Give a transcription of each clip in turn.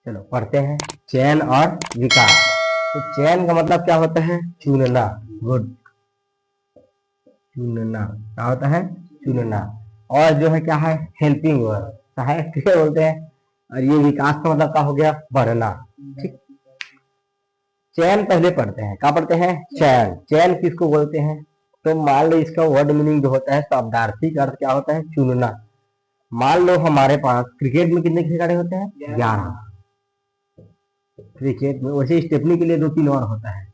चलो पढ़ते हैं चयन और विकास। तो चयन का मतलब क्या होता है? चुनना। गुड, चुनना क्या होता है? चुनना। और जो है क्या है? हेल्पिंग वर्ड, सहायक क्रिया बोलते हैं। और ये विकास का मतलब क्या हो गया? बढ़ना। ठीक, चयन पहले पढ़ते हैं। क्या पढ़ते हैं? चयन। चयन किसको बोलते हैं? तो मान लो इसका वर्ड मीनिंग जो होता है, शब्दार्थी का अर्थ क्या होता है? चुनना। मान लो हमारे पास क्रिकेट में कितने खिलाड़ी होते हैं? 11। क्रिकेट में, वैसे स्टेपनी के लिए 2-3 और होता है।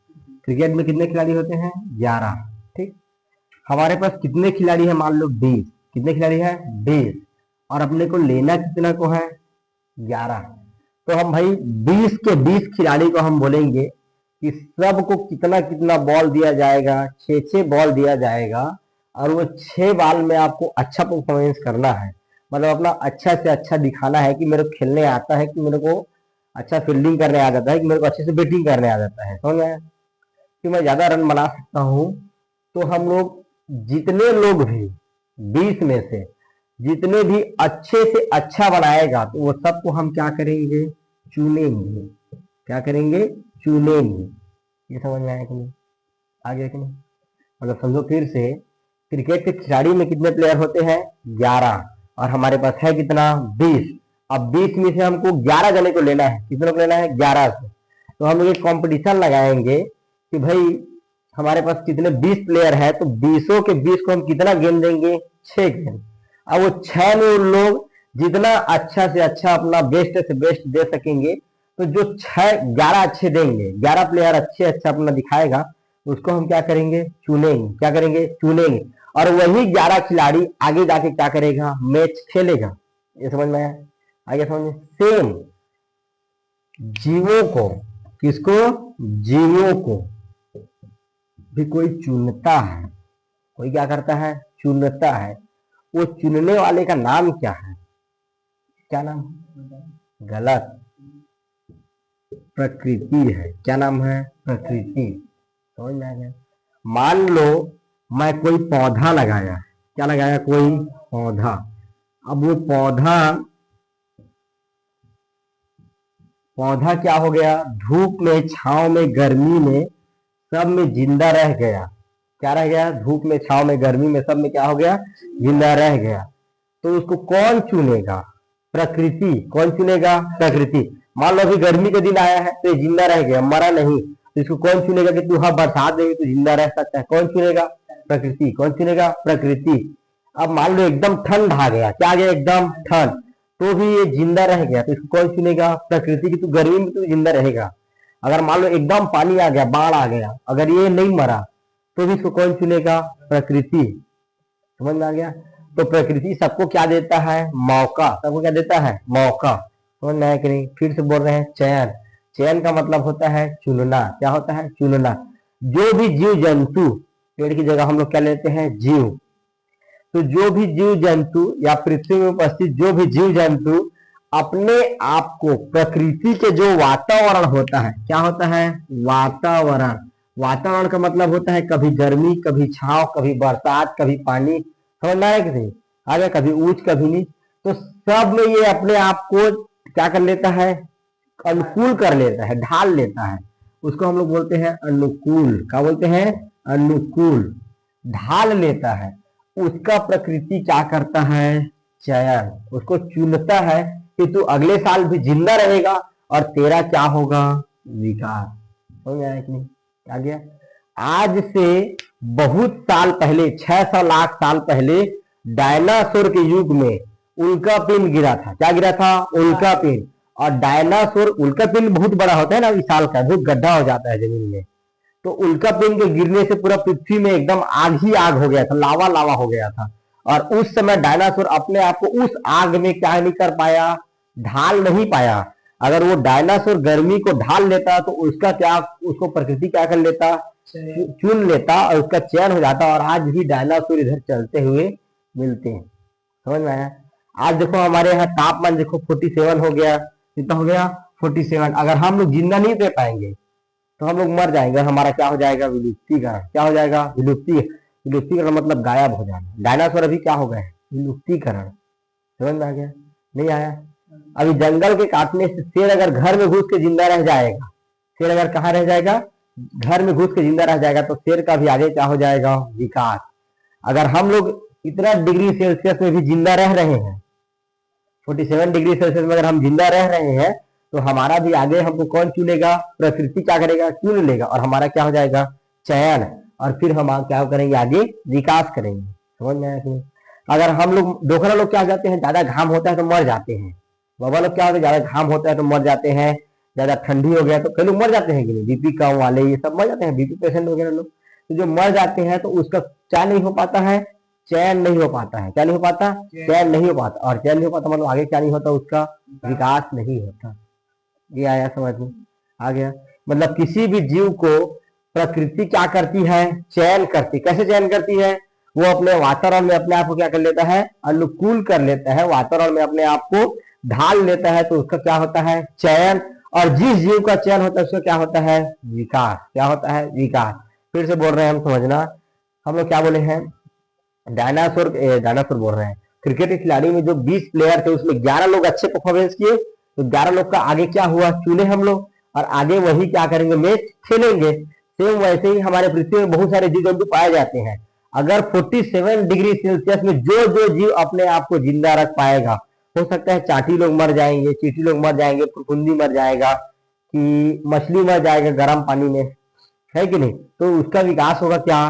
क्रिकेट में कितने खिलाड़ी होते हैं? 11। ठीक, हमारे पास कितने खिलाड़ी है? मान लो 20। कितने खिलाड़ी है? 20। और अपने को लेना कितना को है? 11। तो हम भाई 20 के 20 खिलाड़ी को हम बोलेंगे कि सबको कितना कितना बॉल दिया जाएगा? 6-6 बॉल दिया जाएगा। और वो 6 बॉल में आपको अच्छा परफॉर्मेंस करना है, मतलब अपना अच्छा से अच्छा दिखाना है कि मेरे को खेलने आता है, कि मेरे को अच्छा फील्डिंग करने आ जाता है, कि मेरे को अच्छे से बैटिंग करने आ जाता है। समझ में आया? कि मैं ज्यादा रन बना सकता हूँ। तो हम लोग जितने लोग भी 20 में से जितने भी अच्छे से अच्छा बनाएगा, तो वो सबको हम क्या करेंगे? चुनेंगे। क्या करेंगे? चुनेंगे। ये समझ में आया कि नहीं? आ गया कि नहीं? मतलब समझो फिर से, क्रिकेट के खिलाड़ी में कितने प्लेयर होते हैं? 11। और हमारे पास है कितना? 20। अब 20 में से हमको 11 जने को लेना है। कितने को लेना है? 11 से। तो हम लोग एक कॉम्पिटिशन लगाएंगे कि भाई हमारे पास कितने 20 प्लेयर है, तो 20 के 20 को हम कितना गेंद देंगे? 6 गेंद। अब वो 6 में उन लोग जितना अच्छा से अच्छा अपना बेस्ट से बेस्ट दे सकेंगे, तो जो 11 अच्छे देंगे, 11 प्लेयर अच्छे अच्छा अपना दिखाएगा, उसको हम क्या करेंगे? चुनेंगे। क्या करेंगे? चुनेंगे। और वही 11 खिलाड़ी आगे जाके क्या करेगा? मैच खेलेगा। ये समझ में आया? आगे समझ में? सेम जीवों को, किसको? जीवों को भी कोई चुनता है। कोई क्या करता है? चुनता है। वो चुनने वाले का नाम क्या है? क्या नाम? गलत, प्रकृति है। क्या नाम है? प्रकृति। समझ में आ गया? मान लो मैं कोई पौधा लगाया। क्या लगाया? कोई पौधा। अब वो पौधा पौधा क्या हो गया? धूप में, छांव में, गर्मी में, सब में जिंदा रह गया। क्या रह गया? धूप में, छांव में, गर्मी में, सब में क्या हो गया? जिंदा रह गया। तो उसको कौन चुनेगा? प्रकृति। कौन चुनेगा? प्रकृति। मान लो अभी गर्मी का दिन आया है, तो ये जिंदा रह गया, मरा नहीं। तो इसको कौन चुनेगा कि तू हाँ बरसात देगी तो जिंदा रह सकता है? कौन चुनेगा? प्रकृति। कौन चुनेगा? प्रकृति। अब मान लो एकदम ठंड आ गया। क्या आ गया? एकदम ठंड। तो भी ये जिंदा रह गया, तो इसको कौन चुनेगा? प्रकृति की। तू गर्मी में तो जिंदा रहेगा। अगर मान लो एकदम पानी आ गया, बाढ़ आ गया, अगर ये नहीं मरा, तो भी इसको कौन चुनेगा? प्रकृति। समझ में आ गया? तो प्रकृति सबको क्या देता है? मौका। सबको क्या देता है? मौका। समझ में आया कि नहीं? फिर से बोल रहे हैं, चयन। चयन का मतलब होता है चुनना। क्या होता है? चुनना। जो भी जीव जंतु, पेड़ की जगह हम लोग क्या लेते हैं? जीव। तो जो भी जीव जंतु या पृथ्वी में उपस्थित जो भी जीव जंतु अपने आप को प्रकृति के जो वातावरण होता है, क्या होता है? वातावरण। वातावरण का मतलब होता है कभी गर्मी, कभी छांव, कभी बरसात, कभी पानी। समझ में आया कि नहीं? आ गया? कभी ऊंच कभी नीच। तो सब में ये अपने आप को क्या कर लेता है? अनुकूल कर लेता है, ढाल लेता है। उसको हम लोग बोलते हैं अनुकूल। क्या बोलते हैं? अनुकूल। ढाल लेता है। उसका प्रकृति क्या करता है? चयन। उसको चुनता है कि तू अगले साल भी जिंदा रहेगा और तेरा क्या होगा? विकास। समझ में आया कि नहीं? आ गया? आज से बहुत साल पहले, 600 लाख साल पहले, डायनासोर के युग में उल्का पिंड गिरा था। क्या गिरा था? उल्का पिंड। और डायनासोर, उल्का पिंड बहुत बड़ा होता है ना, विशाल का, बहुत गड्ढा हो जाता है जमीन में। तो उल्का पिंड के गिरने से पूरा पृथ्वी में एकदम आग ही आग हो गया था, लावा लावा हो गया था। और उस समय डायनासोर अपने आप को उस आग में क्या नहीं कर पाया? ढाल नहीं पाया। अगर वो डायनासोर गर्मी को ढाल लेता तो उसका क्या, उसको प्रकृति क्या कर लेता? चुन लेता और उसका चयन हो जाता। और आज भी डायनासोर इधर चलते हुए मिलते हैं। समझ में आया? आज देखो हमारे यहाँ तापमान देखो 47 हो गया। कितना हो गया? 47। अगर हम लोग जिंदा नहीं रह पाएंगे तो हम लोग मर जाएंगे। हमारा क्या हो जाएगा? विलुप्तीकरण। क्या हो जाएगा? विलुप्तीकरण मतलब गायब हो जाना। डायनासोर अभी क्या हो गए? विलुप्तीकरण। समझ में आ गया? नहीं आया? अभी जंगल के काटने से शेर अगर घर में घुस के जिंदा रह जाएगा, शेर अगर कहाँ रह जाएगा, घर में घुस के जिंदा रह जाएगा, तो शेर का भी आगे क्या हो जाएगा, विकास। अगर हम लोग इतना डिग्री सेल्सियस में भी जिंदा रह रहे हैं, 47 डिग्री सेल्सियस में अगर हम जिंदा रह रहे हैं, तो हमारा भी आगे हमको कौन चुनेगा, प्रकृति क्या करेगा, चुन लेगा, और हमारा क्या हो जाएगा, चयन, और फिर हम क्या करेंगे, आगे विकास करेंगे। समझ में आया कि नहीं? अगर हम लोग डोकरा लोग क्या हो जाते हैं, ज्यादा घाम होता है तो मर जाते हैं, बाबा लोग क्या होता है, ज्यादा घाम होता है तो मर जाते हैं, ज्यादा ठंडी हो गया तो कई लोग मर जाते हैं कि नहीं, बीपी कम वाले ये सब मर जाते हैं, बीपी पेशेंट वगैरह लोग, तो जो मर जाते हैं तो उसका क्या नहीं हो पाता है, चयन नहीं हो पाता है। क्या नहीं हो पाता, चयन नहीं हो पाता, और चयन नहीं हो पाता मतलब आगे क्या नहीं होता, उसका विकास नहीं होता। ये आया समझ में, आ गया। मतलब किसी भी जीव को प्रकृति क्या करती है, चयन करती। कैसे चयन करती है, वो अपने वातावरण में अपने आप को क्या कर लेता है, अनुकूल कर लेता है, वातावरण में अपने आप को ढाल लेता है, तो उसका क्या होता है, चयन। और जिस जीव का चयन होता है उसका क्या होता है, विकास। क्या होता है, विकास। फिर से बोल रहे हैं हम, समझना, हम लोग क्या बोले हैं, डायनासोर बोल रहे हैं। क्रिकेट के खिलाड़ी में जो 20 प्लेयर थे उसमें 11 लोग अच्छे परफॉर्मेंस किए, तो 11 लोग का आगे क्या हुआ, चुने हम लोग, और आगे वही क्या करेंगे, मैच खेलेंगे। सेम वैसे ही हमारे पृथ्वी में बहुत सारे जीव जंतु पाए जाते हैं। अगर 47 डिग्री सेल्सियस में जो जो जीव अपने आप को जिंदा रख पाएगा, हो सकता है चाटी लोग मर जाएंगे, चींटी लोग मर जाएंगे, फुफुंदी मर जाएगा, कि मछली मर जाएगा गर्म पानी में, है कि नहीं, तो उसका विकास होगा क्या,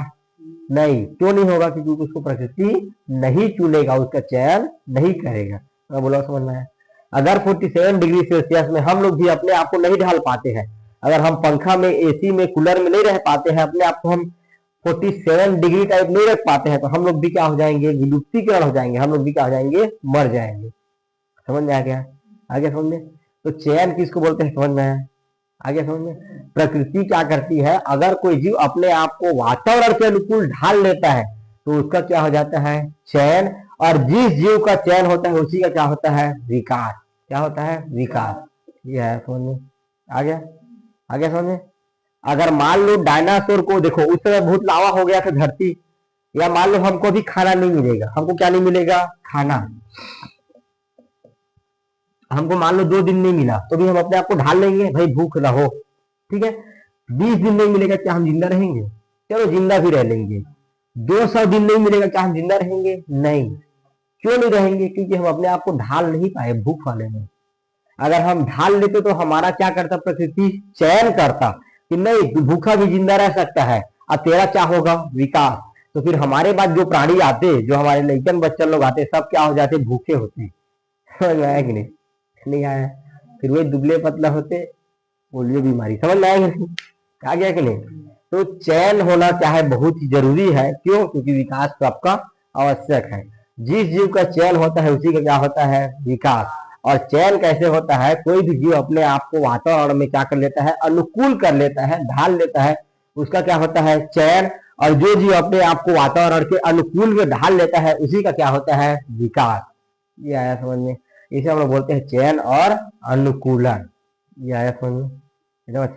नहीं। क्यों नहीं होगा, क्योंकि उसको प्रकृति नहीं चुनेगा, उसका चयन नहीं करेगा। मैं बोला समझना है। अगर 47 डिग्री सेल्सियस में हम लोग भी अपने आप को नहीं ढाल पाते हैं, अगर हम पंखा में, एसी में, कूलर में नहीं रह पाते हैं, अपने आप को हम 47 डिग्री टाइप नहीं रख पाते हैं, तो हम लोग भी क्या हो जाएंगे, विलुप्तीकरण हो जाएंगे, हम लोग भी क्या हो जाएंगे, मर जाएंगे। समझ में आ गया, आगे समझ में। तो चयन किसको बोलते हैं, समझ में आया, आगे समझ में। प्रकृति क्या करती है, अगर कोई जीव अपने आप को वातावरण के अनुकूल ढाल लेता है, तो उसका क्या हो जाता है, चयन। और जिस जीव का चयन होता है उसी का क्या होता है, विकास। क्या होता है, विकास। ये है, समझ में आ गया, आगे समझ में। अगर मान लो डायनासोर को देखो, उस समय बहुत लावा हो गया था धरती, या मान लो हमको भी खाना नहीं मिलेगा, हमको क्या नहीं मिलेगा, खाना। हमको मान लो 2 दिन नहीं मिला, तो भी हम अपने आप को ढाल लेंगे, भाई भूख रहो, ठीक है। 20 दिन नहीं मिलेगा, क्या हम जिंदा रहेंगे, चलो जिंदा भी रह लेंगे। 200 दिन नहीं मिलेगा, क्या हम जिंदा रहेंगे, नहीं। क्यों नहीं रहेंगे, क्योंकि हम अपने आप को ढाल नहीं पाए भूख वाले में। अगर हम ढाल लेते तो हमारा क्या करता, प्रकृति चयन करता कि नहीं, भूखा भी जिंदा रह सकता है, अब तेरा क्या होगा, विकास। तो फिर हमारे बाद जो प्राणी आते, जो हमारे लड़कन बच्चन लोग आते, सब क्या हो जाते, भूखे होते। समझ में आया कि नहीं, नहीं आया। फिर वही दुबले पतला होते, पोलियो बीमारी। समझ में आया कि नहीं, आ गया कि नहीं। तो चयन होना क्या है, बहुत ही जरूरी है। क्यों, क्योंकि विकास तो आपका आवश्यक है। जिस जीव का चयन होता है उसी का क्या होता है, विकास। और चयन कैसे होता है, कोई भी जीव अपने आप को वातावरण में क्या कर लेता है, अनुकूल कर लेता है, ढाल लेता है, उसका क्या होता है, चयन। और जो जीव अपने आप को वातावरण के अनुकूल में ढाल लेता है उसी का क्या होता है, विकास। ये आया समझ में। इसे हम लोग बोलते हैं चयन और अनुकूलन। ये आया समझ में, एकदम अच्छे